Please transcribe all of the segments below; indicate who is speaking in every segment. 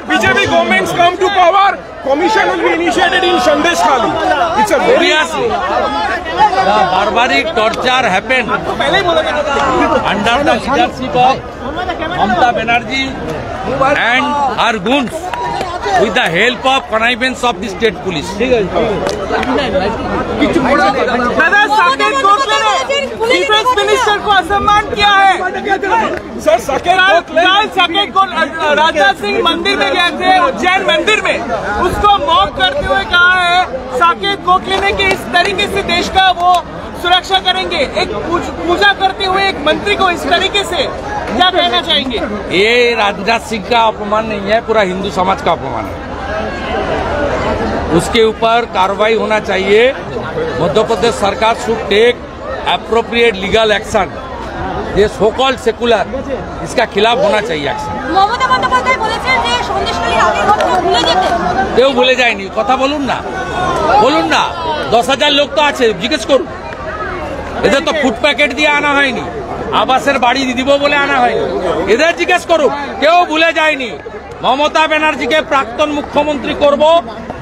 Speaker 1: BJP governments come to power, commission will be initiated in Sandeshkhali. It's a very
Speaker 2: the barbaric torture happened under the leadership of Mamata Banerjee and her goons with the help of connivance of the state police.
Speaker 3: Defence minister को असम्मान किया है
Speaker 1: sir. Saket
Speaker 3: को राजनाथ सिंह मंदिर में गए थे, उज्जैन मंदिर में, उसको मॉक करते हुए कहा है साकेत गोखले ने कि इस तरीके से देश का वो सुरक्षा करेंगे। एक पूजा करते हुए एक मंत्री को इस तरीके से क्या कहना चाहेंगे?
Speaker 2: ये राजनाथ सिंह का अपमान नहीं है, पूरा हिंदू समाज का अपमान है। उसके ऊपर कार्रवाई होना चाहिए। Madhya Pradesh sarkar should take appropriate legal action. ये सो कॉल्ड सेकुलर, इसका खिलाफ होना चाहिए एक्शन।
Speaker 4: মমতা বন্দ্যোপাধ্যায় বলেছেন যে সন্দেশখালীর আগের ঘটনা ভুলে যেতে।
Speaker 2: কেউ ভুলে যায়নি, কথা বলুন না 10,000 লোক তো আছে, জিজ্ঞেস করুন। এদের তো ফুড প্যাকেট দিয়ে আনা হয়নি, আবাসের বাড়ি দিব বলে আনা হয়নি, এদের জিজ্ঞেস করুন। কেউ ভুলে যায়নি। মমতা ব্যানার্জিকে প্রাক্তন মুখ্যমন্ত্রী করব,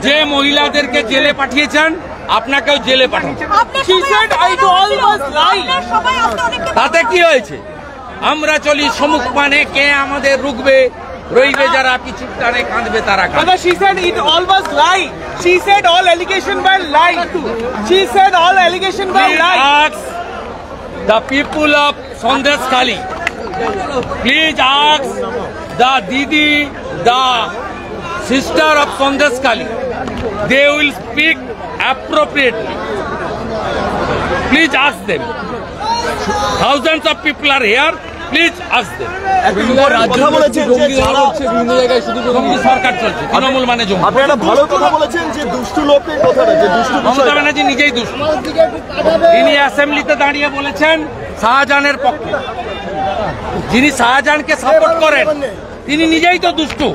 Speaker 2: যে মহিলাদেরকে জেলে পাঠিয়েছেন আপনাকেও জেলে পাঠান। তাতে কি হয়েছে? আমরা চলি সম্মুখ মানে, কে আমাদের রুখবে? রইবে যারা পিছুর টানে কাঁদবে তারা।
Speaker 3: She said it all was lie. She said all allegation were lie. She said all allegation were lie.
Speaker 2: Ask the people of Sandeshkhali. Please ask the Didi, the sister of Sandeshkhali. They will speak appropriately. Please ask them. Thousands of people are here. Please ask them.
Speaker 1: কথা বলেছেন যে যারা বিভিন্ন জায়গায় শুধু
Speaker 2: জঙ্গি সরকার চলছে, তৃণমূল মানে জঙ্গি।
Speaker 1: আপনি একটা ভালো কথা বলেছেন যে দুষ্টু লোকের কথাটা, যে দুষ্টু
Speaker 2: মমতা ব্যানার্জি নিজেই দুষ্টু। তিনি অ্যাসেম্বলিতে দাঁড়িয়ে বলেছেন শাহজাহানের পক্ষে। যিনি শাহজাহানকে সাপোর্ট করেন তিনি নিজেই তো দুষ্টু।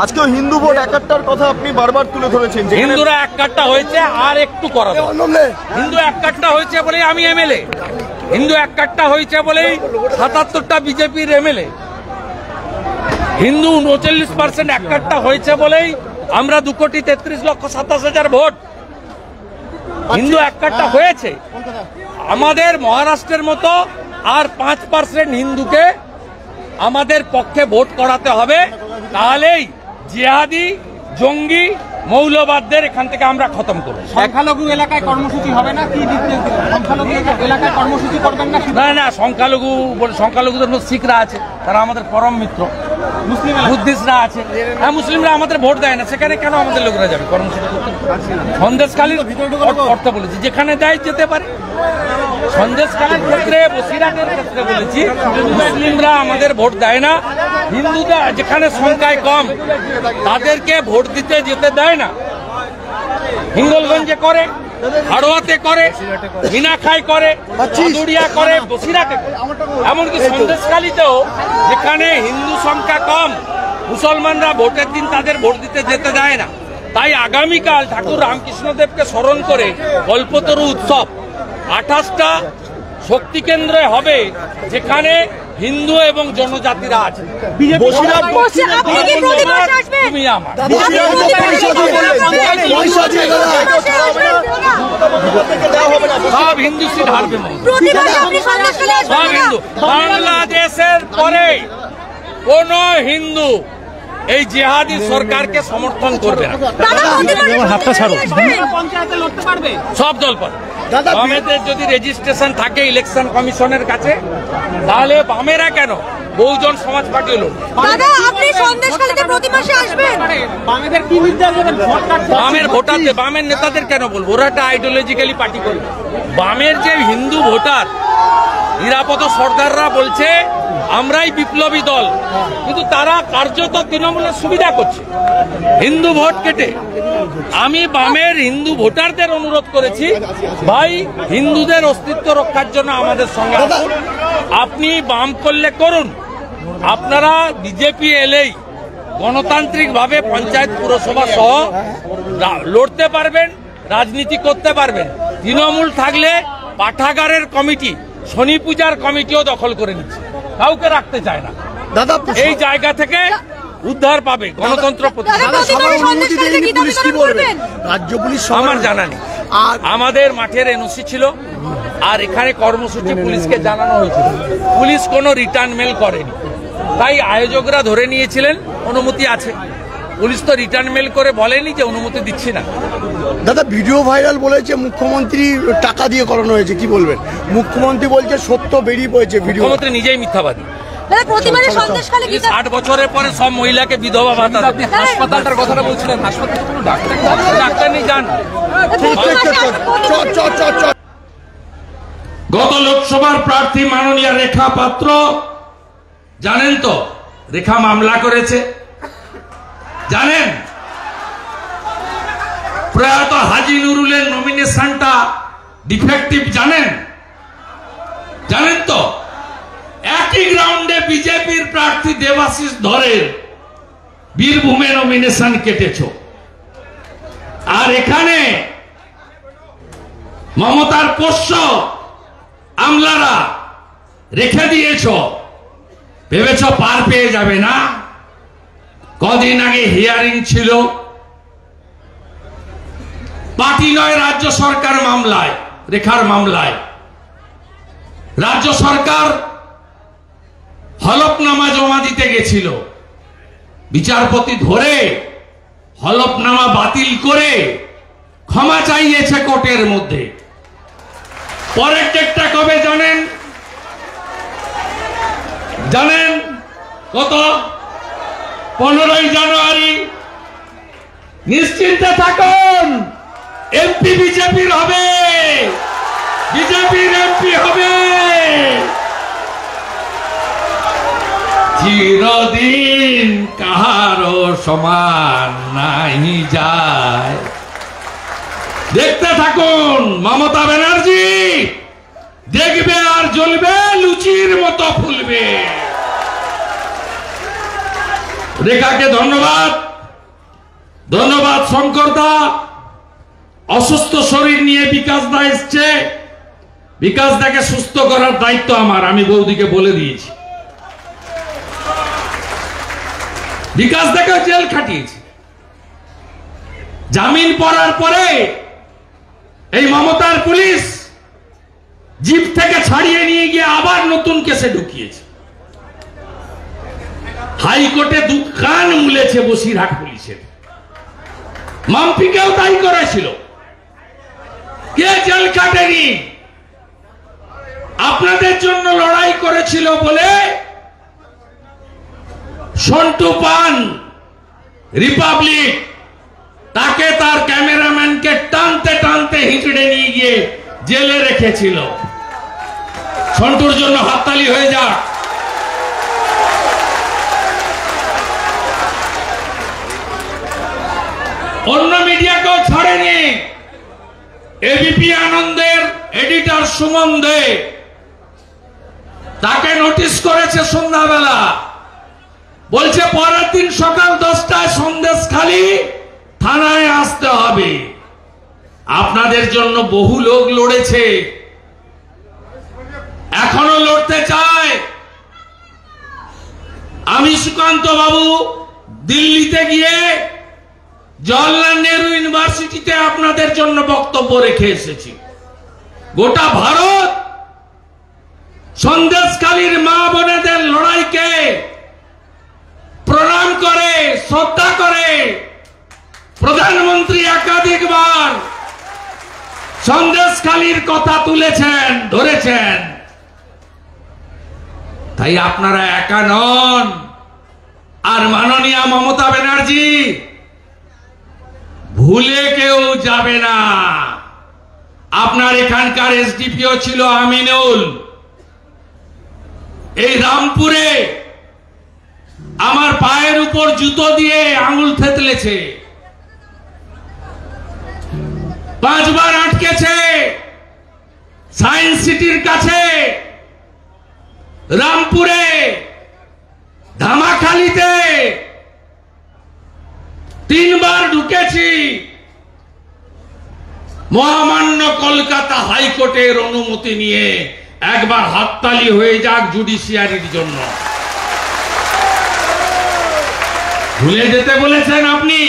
Speaker 1: আজকেও হিন্দু ভোট একাত্তর কথা আপনি বারবার তুলে ধরেছেন।
Speaker 2: হিন্দুরা একাট্টা হয়েছে, আর একটু করা দরকার। হিন্দু একাট্টা হয়েছে বলেই আমি এমএলএ, হিন্দু একাট্টা হয়েছে বলেই 77টা বিজেপির এমএলএ, হিন্দু 39% একাট্টা হয়েছে বলেই আমরা 2,33,27,000 ভোট। হিন্দু একাট্টা হয়েছে। আমাদের মহারাষ্ট্রের মতো আর 5% হিন্দুকে আমাদের পক্ষে ভোট করাতে হবে, তাহলেই জিহাদি জঙ্গি মৌলবাদদের এখান থেকে আমরা খতম করব।
Speaker 3: সংখ্যালঘু এলাকায় কর্মসূচি হবে না? কি সংখ্যালঘু এলাকায় কর্মসূচি করবেন না?
Speaker 2: না, সংখ্যালঘুদের মধ্যে শিখরা আছে, তারা আমাদের পরম মিত্র। মুসলিম বুদ্ধিস্টরা আছে, হ্যাঁ মুসলিমরা আমাদের ভোট দেয় না, সেখানে কেন আমাদের লোকরা যাবে কর্মসূচি করতে? সন্দেশখালীর অর্থ বলেছি, যেখানে দেয় যেতে পারে। সন্দেশখালীর ক্ষেত্রে, বসিরহাটের ক্ষেত্রে বলেছি মুসলিমরা আমাদের ভোট দেয় না, হিন্দুরা যেখানে সংখ্যায় কম তাদেরকে ভোট দিতে যেতে দেয় না। হিঙ্গলগঞ্জে করে, হাড়োয়াতে করে, মিনাখায় করে, চাঁদুরিয়া করে, বসিরহাটে করে, এমনকি সন্দেশখালীতেও যেখানে হিন্দু সংখ্যা কম মুসলমানরা ভোটের দিন তাদের ভোট দিতে যেতে দেয় না। তাই আগামীকাল ঠাকুর রামকৃষ্ণদেবকে স্মরণ করে কল্পতরু উৎসব 28টা শক্তি কেন্দ্রে হবে, যেখানে হিন্দু এবং জনজাতিরা আছে। তুমি আমার সব হিন্দু সিট হারবে, সব হিন্দু। বাংলাদেশের পরে কোন হিন্দু এই জিহাদি সরকারকে সমর্থন করবে না। হাতটা ছাড়ো, সব দল পারে। বামেদের যদি রেজিস্ট্রেশন থাকে ইলেকশন কমিশনের কাছে, তাহলে বামেরা কেন, বহুজন সমাজ পার্টি হলো। বামের ভোটারদের, বামের নেতাদের কেন বলবো? ওরা একটা আইডিওলজিক্যালি পার্টি করবে। বামের যে হিন্দু ভোটার নিরাপদ সর্দাররা বলছে আমরাই বিপ্লবী দল, কিন্তু তারা কার্যত তৃণমূলের সুবিধা করছে হিন্দু ভোট কেটে। আমি বামের হিন্দু ভোটারদের অনুরোধ করেছি, ভাই হিন্দুদের অস্তিত্ব রক্ষার জন্য আমাদের সঙ্গে আসুন। আপনি বাম করলে করুন, আপনারা বিজেপি এলেই গণতান্ত্রিক ভাবে পঞ্চায়েত পুরসভা সহ লড়তে পারবেন, রাজনীতি করতে পারবেন। তৃণমূল থাকলে পাঠাগারের কমিটি, শনি পূজার কমিটিও দখল করে নিচ্ছে, কাউকে রাখতে চায় না।
Speaker 5: দাদা
Speaker 2: এই জায়গা থেকে উদ্ধার পাবে গণতন্ত্র।
Speaker 5: রাজ্য পুলিশ
Speaker 2: আমার জানা নেই, আমাদের মাঠের এনওসি ছিল আর এখানে কর্মসূচি পুলিশকে জানানো হয়েছিল, পুলিশ কোনো রিটার্ন মেল করেনি, তাই আয়োজকরা ধরে নিয়েছিলেন অনুমতি আছে। পুলিশ তো রিটার্ন মেল করে বলেনি যে অনুমতি দিচ্ছি না।
Speaker 5: দাদা ভিডিও ভাইরাল বলেছে মুখ্যমন্ত্রী টাকা দিয়ে করানো হয়েছে, কি বলবেন? মুখ্যমন্ত্রী বলছে সত্য বেরিয়ে পড়েছে,
Speaker 2: মুখ্যমন্ত্রী নিজেই মিথ্যাবাদী।
Speaker 4: 60
Speaker 2: বছরের পরে সব মহিলাকে বিধবা ভাতা, হাসপাতালটার কথাটা বলছিলেন, হাসপাতালে কোনো ডাক্তার নেই যান। গত লোকসভার প্রার্থী মাননীয় রেখা পাত্র, জানেন তো রেখা মামলা করেছে, জানেন প্রয়াত হাজি নুরুলের নমিনেশনটা ডিফেক্টিভ, জানেন তো একই গ্রাউন্ডে বিজেপির প্রার্থী দেবাশিস ধরের বীরভূমে নমিনেশন কেটেছ, আর এখানে মমতার পোষ্য আমলারা রেখে দিয়েছ, ভেবেছ পার পেয়ে যাবে না। কদিন আগে হিয়ারিং ছিল, পার্টি নয় রাজ্য সরকার মামলায়, রেখার মামলায় রাজ্য সরকার হলফনামা জমা দিতে গেছিল, বিচারপতি ধরে হলফনামা বাতিল করে ক্ষমা চাইয়েছে কোর্টের মধ্যে। পরের ডেটটা কবে জানেন? কত? 15ই জানুয়ারি। নিশ্চিন্তে থাকুন, এমপি বিজেপির হবে, বিজেপির এমপি হবে। চিরদিন কাহারো সমান নাই যায়। দেখতে থাকুন, মমতা ব্যানার্জি দেখবে আর জ্বলবে, লুচির মতো ফুলবে। রেখাকে ধন্যবাদ, ধন্যবাদ শঙ্কর দা। অসুস্থ শরীর নিয়ে বিকাশ দা এসছে, বিকাশ দাকে সুস্থ করার দায়িত্ব আমার, আমি বৌদিকে বলে দিয়েছি। বিকাশ দাকে জেল খাটিয়েছি, জামিন পড়ার পরে এই মমতার পুলিশ জিপ থেকে ছাড়িয়ে নিয়ে গিয়ে আবার নতুন কেসে ঢুকিয়েছে। হাইকোর্টে দুকান মুলেছে বসিরহাট পুলিশের, মাম্পিকেও তাই করেছিল। কে জেল কাটেনি? আপনাদের জন্য লড়াই করেছিল বলে সন্টু পান রিপাবলিক তাকে তার ক্যামেরাম্যানকে টানতে টানতে হিঁচড়ে নিয়ে গিয়ে জেলে রেখেছিল। সন্টুর জন্য হাততালি হয়ে যাক। অন্য মিডিয়াকেও ছাড়েনি। এবিপি আনন্দের এডিটর সুমন দে, তাকে নোটিশ করেছে সন্ধ্যাবেলা, বলছে পরের দিন সকাল 10টায় সন্দেশখালী থানায় আসতে হবে। আপনাদের জন্য বহু লোক লড়েছে, এখনো লড়তে চায়। আমি সুকান্ত বাবু দিল্লিতে গিয়ে জওহরলাল নেহরু ইউনিভার্সিটিতে আপনাদের জন্য বক্তব্য রেখে এসেছি। গোটা ভারত সন্দেশখালীর মা বোনেদের লড়াইকে প্রণাম করে, শ্রদ্ধা করে। প্রধানমন্ত্রী একাধিকবার সন্দেশখালীর কথা তুলেছেন, ধরেছেন। তাই আপনারা একা নন। আর মাননীয়া মমতা ব্যানার্জি ভুলে কেউ যাবে না। আপনার এখানকার এসডিপিও ছিল আমিনুল, এই রামপুরে আমার পায়ের উপর জুতো দিয়ে আঙুল থেতলেছে, 5 বার আটকেছে। সায়েন্স সিটির কাছে, রামপুরে, ধামাখালীতে 3 বার ঢুকেছি।
Speaker 6: মহামান্য কলকাতা হাইকোর্টের অনুমতি নিয়ে একবার হাততালি হয়ে যাক জুডিশিয়ারির জন্য। ভুলে যেতে বলেছেন আপনি,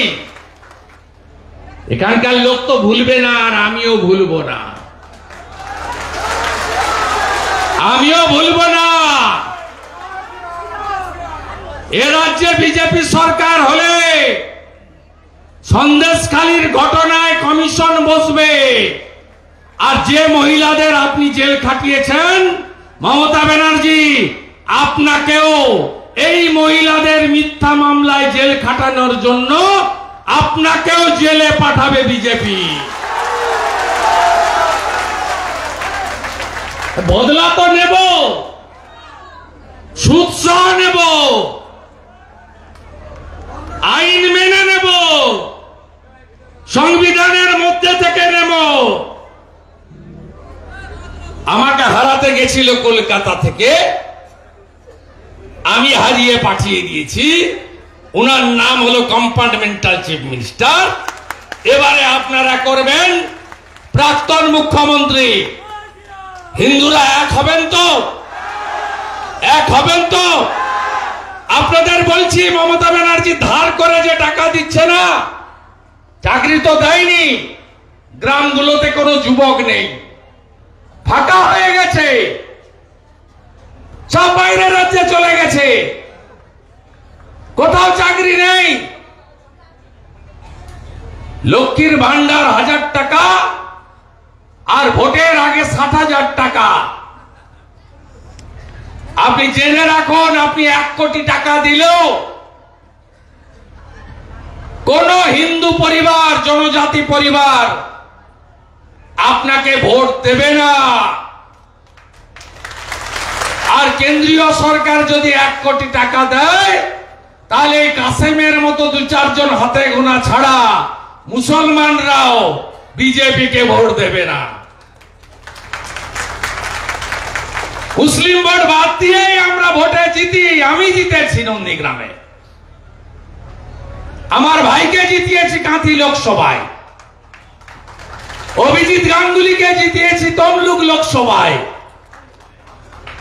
Speaker 6: এখানকার লোক তো ভুলবে না, আর আমিও ভুলবো না, আমিও ভুলবো না। এ রাজ্যে বিজেপি সরকার হলে সন্দেশখালীর ঘটনায় কমিশন বসবে, আর যে মহিলাদের আপনি জেল খাটিয়েছেন মমতা ব্যানার্জি, আপনাকেও এই মহিলাদের মিথ্যা মামলায় জেল খাটানোর জন্য আপনাকেও জেলে পাঠাবে বিজেপি। বদলা তো নেব, সুদ সহ নেব, আইন মেনে নেব, সংবিধানের মধ্যে থেকে নেব। আমাকে হারাতে গেছিল কলকাতা থেকে, আমি হারিয়ে পাঠিয়ে দিয়েছি। ওনার নাম হলো কম্পার্টমেন্টাল চিফ মিনিস্টার। এবারে আপনারা করবেন প্রাক্তন মুখ্যমন্ত্রী। হিন্দুরা এক হবেন তো? এক হবেন তো? আপনাদের বলছি, মমতা ব্যানার্জি ধার করে যে টাকা দিচ্ছে না, চাকরি তো দেয়নি, গ্রামগুলোতে কোনো যুবক নেই, ফাঁকা হয়ে গেছে, সব বাইরের রাজ্যে চলে গেছে, কোথাও চাকরি নেই। লক্ষ্মীর ভান্ডার 1000 টাকা আর ভোটের আগে 60,000 টাকা। আপনি জেনে রাখুন, আপনি 1 কোটি টাকা দিলেও কোন হিন্দু পরিবার, জনজাতি পরিবার আপনাকে ভোট দেবে না। আর কেন্দ্রীয় সরকার যদি 1 কোটি টাকা দেয়, তাহলে কাসেমের মতো 2-4 জন হাতে গোনা ছাড়া মুসলমানরাও বিজেপিকে ভোট দেবে না। মুসলিম ভোট বাদ দিয়েই আমরা ভোটে জিতি। আমি জিতেছি নন্দীগ্রামে, আমার ভাইকে জিতিয়েছি কাঁথি লোকসভায়, অভিজিৎ গাঙ্গুলিকে জিতিয়েছি তমলুক লোকসভায়,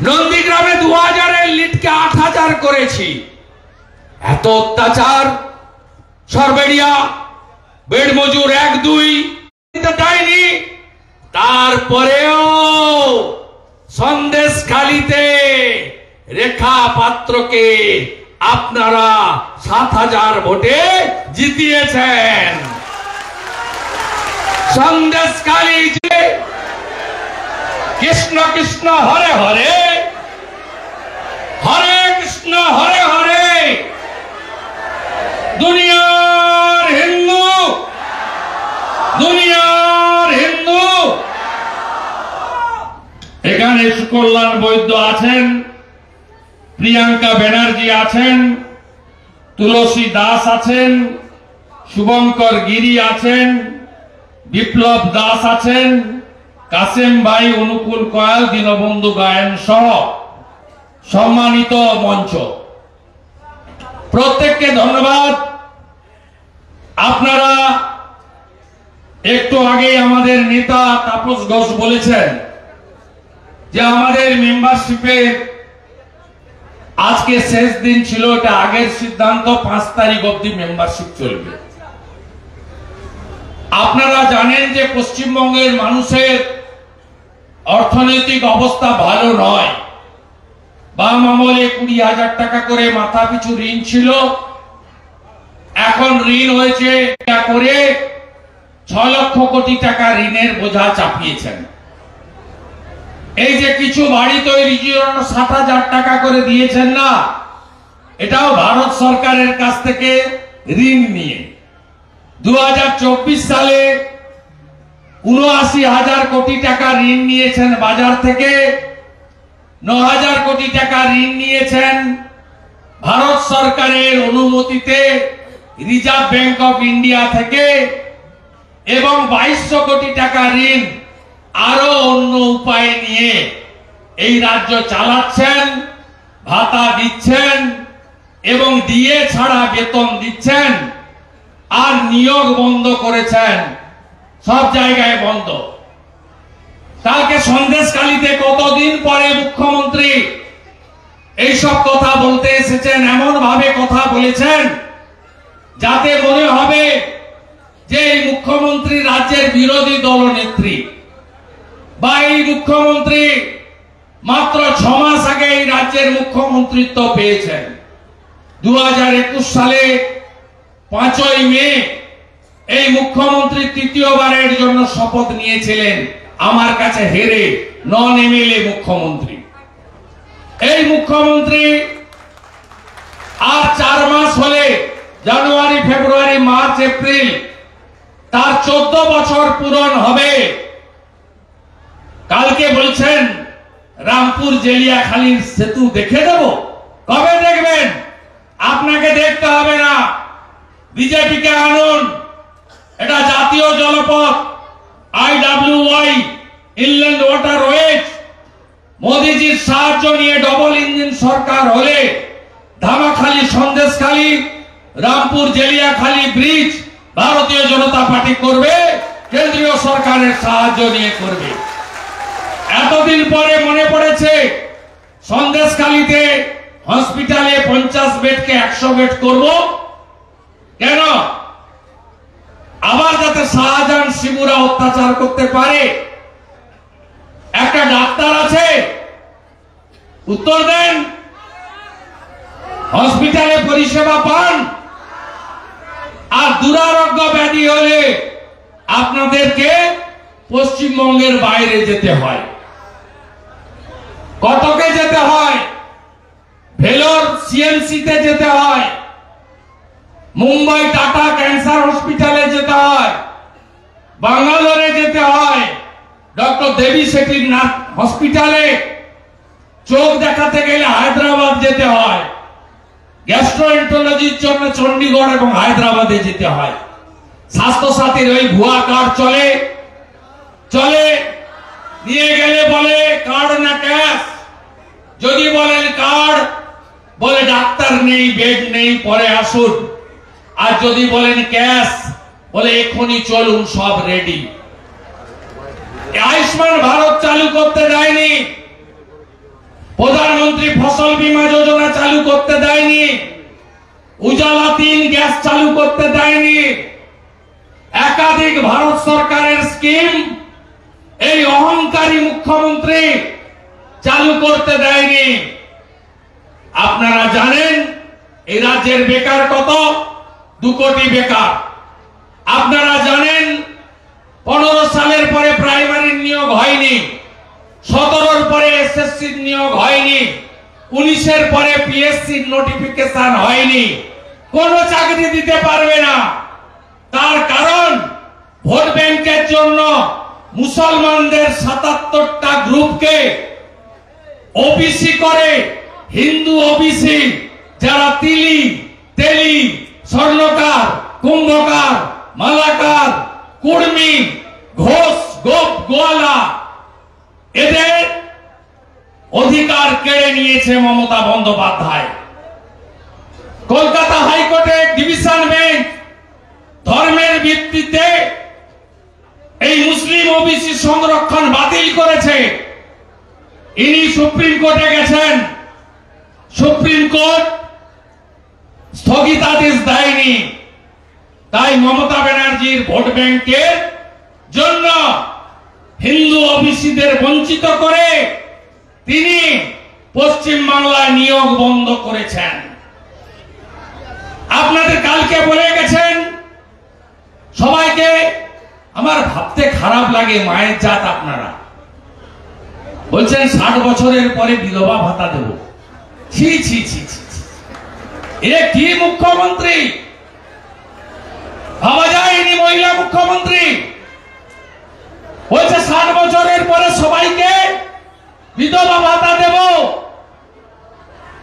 Speaker 6: নন্দীগ্রামে 2000-এর লিডকে 8000 করেছি। এত অত্যাচার সরবেড়িয়া, বেড মজুর 1-2 দেয়নি, তারপরেও সন্দেশখালীতে রেখা পাত্রকে আপনারা 7000 ভোটে জিতিয়েছেন। সন্দেশখালী যে কৃষ্ণ কৃষ্ণ হরে হরে, হরে কৃষ্ণ হরে হরে, দুনিয়ার হিন্দু, দুনিয়ার হিন্দু। এখানে সুকল্যাণ বৈদ্য আছেন, প্রিয়াঙ্কা ব্যানার্জি আছেন, তুলসী দাস আছেন, শুভঙ্কর গিরি আছেন, বিপ্লব দাস আছেন, কাসেম ভাই, অনুকূল কয়াল, দীনবন্ধু গায়েন সহ সম্মানিত মঞ্চ, প্রত্যেককে ধন্যবাদ। আপনারা একটু আগে আমাদের নেতা তাপস ঘোষ বলেছেন যে আমাদের মেম্বারশিপের আজকে শেষ দিন ছিল, এটা আগের সিদ্ধান্ত, 5 তারিখ অবধি মেম্বারশিপ চলবে। আপনারা জানেন যে পশ্চিমবঙ্গের মানুষের অর্থনৈতিক অবস্থা ভালো নয়। বাম আমলে 20,000 টাকা করে মাথা পিছু ঋণ ছিল, এখন ঋণ হয়েছে করে 6 লক্ষ কোটি টাকা ঋণের বোঝা চাপিয়েছেন। এই যে কিছু বাড়ি তৈরির জন্য 7,000 টাকা করে দিয়েছেন না, এটাও ভারত সরকারের কাছ থেকে ঋণ নিয়ে। 2024 সালে 79,000 কোটি টাকা ঋণ নিয়েছেন বাজার থেকে, 9,000 কোটি টাকা ঋণ নিয়েছেন ভারত সরকারের অনুমতিতে রিজার্ভ ব্যাংক অফ ইন্ডিয়া থেকে, এবং 2200 কোটি টাকা ঋণ আরো অন্য উপায়ে নিয়ে এই রাজ্য চালাচ্ছেন, ভাতা দিচ্ছেন এবং ডিএ ছাড়া বেতন দিচ্ছেন, আর নিয়োগ বন্ধ করেছেন। সব জায়গায় বন্ধ। কালকে সন্দেশখালীতে কতদিন পরে মুখ্যমন্ত্রী এইসব কথা বলতে এসেছেন, এমন ভাবে কথা বলেছেন যাতে মনে হবে যে এই মুখ্যমন্ত্রী রাজ্যের বিরোধী দলনেত্রী, বা এই মুখ্যমন্ত্রী মাত্র 6 মাস আগে এই রাজ্যের মুখ্যমন্ত্রিত্ব পেয়েছেন। 2021 সালে 5ই মে এই মুখ্যমন্ত্রী তৃতীয়বারের জন্য শপথ নিয়েছিলেন, আমার কাছে হেরে, নন এমএলএ মুখ্যমন্ত্রী। এই মুখ্যমন্ত্রী আর 4 মাস হলে জানুয়ারি, ফেব্রুয়ারি, মার্চ, এপ্রিল তার 14 বছর পূরণ হবে। কালকে বলছেন রামপুর জেলিয়াখালীর সেতু দেখে দেব। কবে দেখবেন? আপনাকে দেখতে হবে না, বিজেপিকে আনুন। এটা জাতীয় জলপথ, IWY, ইনল্যান্ড ওয়াটারওয়েজ। মোদিজির সাহায্য নিয়ে ডবল ইঞ্জিন সরকার হলে ধামাখালী, সন্দেশখালী, রামপুর জেলিয়াখালী ব্রিজ ভারতীয় জনতা পার্টি করবে, কেন্দ্রীয় সরকারের সাহায্য নিয়ে করবে। এতদিন পরে মনে পড়েছে সন্দেশখালীতে হসপিটালে 50 বেডকে 100 বেড করব। কেন? আবার যাতে শাহজাহান শিবুরা অত্যাচার করতে পারে। একটা ডাক্তার আছে, উত্তর দেন, হসপিটালে পরিষেবা পান। আর দুরারোগ্য ব্যাধি হলে আপনাদেরকে পশ্চিমবঙ্গের বাইরে যেতে হয়, কটকে যেতে হয়, ভেলোর সিএমসিতে যেতে হয়, মুম্বাই টাটা ক্যান্সার হসপিটালে যেতে হয়, বাঙ্গালোরে যেতে হয়, ডক্টর দেবী শেঠির হসপিটালে চোখ দেখাতে গেলে হায়দ্রাবাদ যেতে হয়, গ্যাস্ট্রোএন্টারোলজির জন্য চণ্ডীগড় এবং হায়দ্রাবাদে যেতে হয়। স্বাস্থ্যসাথীর ওই ভুয়া কার্ড চলে নিয়ে গেলে বলে কার্ড না ক্যাশ। যদি বলেন কার্ড, বলে ডাক্তার নেই, বেড নেই, পরে আসুন। আর যদি বলেন ক্যাশ, বলে এখনই চলুন, সব রেডি। আয়ুষ্মান ভারত চালু করতে দেয়নি, প্রধানমন্ত্রী ফসল বীমা যোজনা চালু করতে দেয়নি, উজালা 3 গ্যাস চালু করতে দেয়নি, একাধিক ভারত সরকারের স্কিম এই অহংকারী মুখ্যমন্ত্রী চালু করতে দেয়নি। আপনারা জানেন এই রাজ্যের বেকার কত? 2 কোটি বেকার। আপনারা জানেন 15 সালের পরে প্রাইমারির নিয়োগ হয়নি, 17-র পরে এসএসসির নিয়োগ হয়নি, 19-এর পরে পিএসসির নোটিফিকেশন হয়নি। কোন চাকরি দিতে পারবে না। তার কারণ ভোট ব্যাংকের জন্য মুসলমানদের 77টা গ্রুপকে ওবিসি করে, হিন্দু ওবিসি যারা তিলি, তেলি, স্বর্ণকার, কুম্ভকার, মালাকার, কুর্মী, ঘোষ, গোপ, গোয়ালা, এদের অধিকার কেড়ে নিয়েছে মমতা বন্দ্যোপাধ্যায়। কলকাতা হাইকোর্টের ডিভিশন বেঞ্চ ধর্মের ভিত্তিতে এই মুসলিম ওবিসি সংরক্ষণ বাতিল করেছে। ইনি সুপ্রিম কোর্টে গেছেন, সুপ্রিম কোর্ট স্থগিতাদেশ দেয়নি। তাই মমতা ব্যানার্জির ভোট ব্যাংকের জন্য হিন্দু ওবিসিদের বঞ্চিত করে তিনি পশ্চিম বাংলায় নিয়োগ বন্ধ করেছেন। আপনাদের কালকে বলে গেছেন সবাইকে। আমার ভাবতে খারাপ লাগে, মায়ের জাত আপনারা। বলছেন 60 বছরের পরে বিধবা ভাতা দেব। ছি ছি ছি ছি, এ কি মুখ্যমন্ত্রী? ভাবা যায় ইনি মহিলা মুখ্যমন্ত্রী। বলছে 60 বছরের পরে সবাইকে বিধবা ভাতা দেব।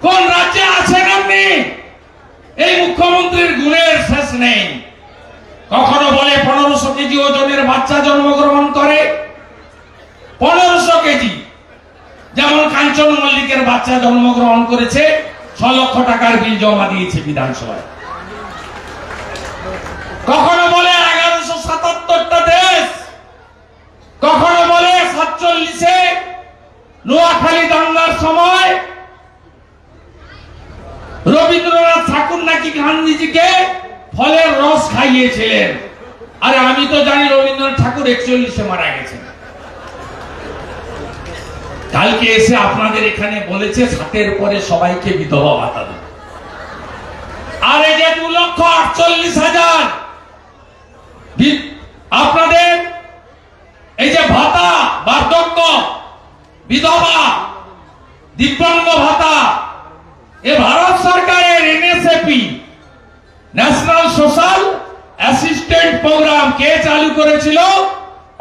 Speaker 6: কোন রাজ্যে আছেন আপনি? এই মুখ্যমন্ত্রীর গুণের শেষ নেই। কখনো বলে 1500 কেজি ওজনের বাচ্চা জন্মগ্রহণ করে, 1500 কেজি। যেমন কাঞ্চন মল্লিকের বাচ্চা জন্মগ্রহণ করেছে, 6 লক্ষ টাকার বিল জমা দিয়েছে বিধানসভায়। কখনো বলে 1177টা দেশ 1948-এ নোয়াখালী দাঙ্গার সময় রবীন্দ্রনাথ ঠাকুর নাকি গান্ধীজিকে ফলের রস খাইয়েছিলেন। আরে আমি তো জানি রবীন্দ্রনাথ ঠাকুর 41-এ মারা গেছেন। কালকে এসে আপনাদের এখানে বলেছে 60-এর পরে সবাইকে বিধবা ভাতা দেবে। আর এই যে 2,48,000 আপনাদের এই যে ভাতা, বার্ধক্য, বিধবা, দিব্যাঙ্গ ভাতা, এ ভারত সরকারের NSAP national social assistant program কে চালু করেছিল?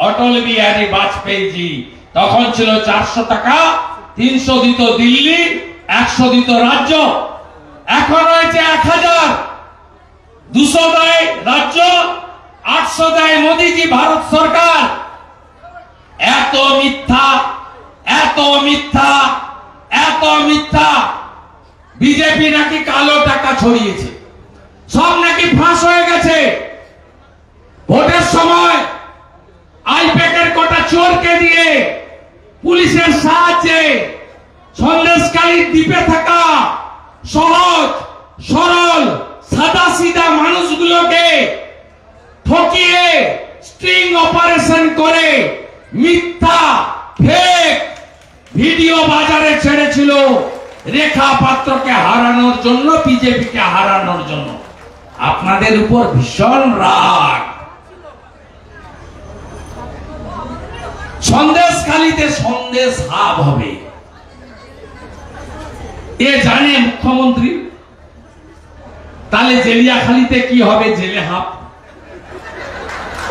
Speaker 6: অটল বিহারী বাজপেয়ী জি। তখন ছিল 400 টাকা, 300 দিত দিল্লি, 100 দিত রাজ্য। এখন হয়েছে 1000, 200 দেয় রাজ্য, 800 দেয় মোদীজি ভারত সরকার। এত মিথ্যা, এত মিথ্যা, এত মিথ্যা। বিজেপি নাকি কালো টাকা ছড়িয়েছে, সব নাকি ফাঁস হয়ে গেছে। ভোটের সময় আইপ্যাকের কটা চোরকে দিয়ে পুলিশের সাহায্যে সন্দেশখালীর দ্বীপে থাকা সহজ সরল সাদা সিধা মানুষগুলোকে ঠকিয়ে স্ট্রিং অপারেশন করে মিথ্যা ফেক ভিডিও বাজারে ছেড়েছিল রেখা পাত্রকে হারানোর জন্য, বিজেপিকে হারানোর জন্য। আপনাদের উপর ভীষণ রাগ। সন্দেশখালীতে সন্দেশ হাব হবে এ জানে মুখ্যমন্ত্রী। তাহলে জেলিয়াখালীতে কি হবে? জেলে হাব।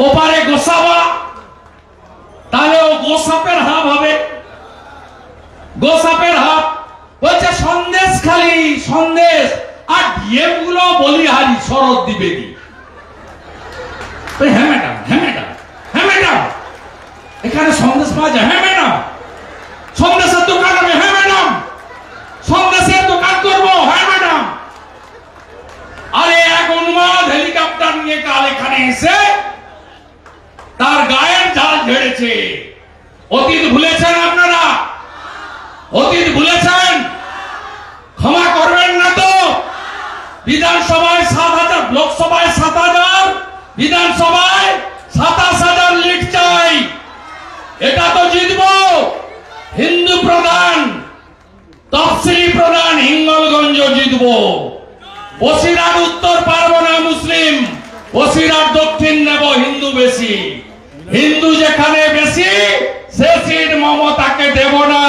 Speaker 6: ওপারে গোসাবা, তাহলে ও গোসাপের হাব হবে, গোসাপের হাব। বলছে সন্দেশখালী, সন্দেশ আর ডিএম গুলো বলিহারি শরৎ দ্বিবেদী। হ্যাঁ ম্যাডাম, হ্যাঁ ম্যাডাম, হ্যাঁ ম্যাডাম, এখানে সন্দেশ পাওয়া যায়। হ্যাঁ ম্যাডাম, সন্দেশের দোকান হবে। হ্যাঁ ম্যাডাম, সন্দেশের দোকান করবো। হ্যাঁ ম্যাডাম। আরে এক উন্মাদ হেলিকপ্টার নিয়ে কাল এখানে এসে তার গায়ের জাল ঝেড়েছে। অতীত ভুলেছেন আপনারা? অতীত ভুলেছেন? ক্ষমা করবেন না তো? বিধানসভায় 7,000, লোকসভায় 7,000, বিধানসভায় 27,000 লিড চাই। এটা তো জিতবো। হিন্দু প্রধান, তফসিলি প্রধান হিঙ্গলগঞ্জ জিতবো। বসিরহাট উত্তর পারবো না মুসলিম, বসিরহাট দক্ষিণ নেব হিন্দু বেশি। হিন্দু যেখানে বেশি সে সিট মমতাকে দেব না।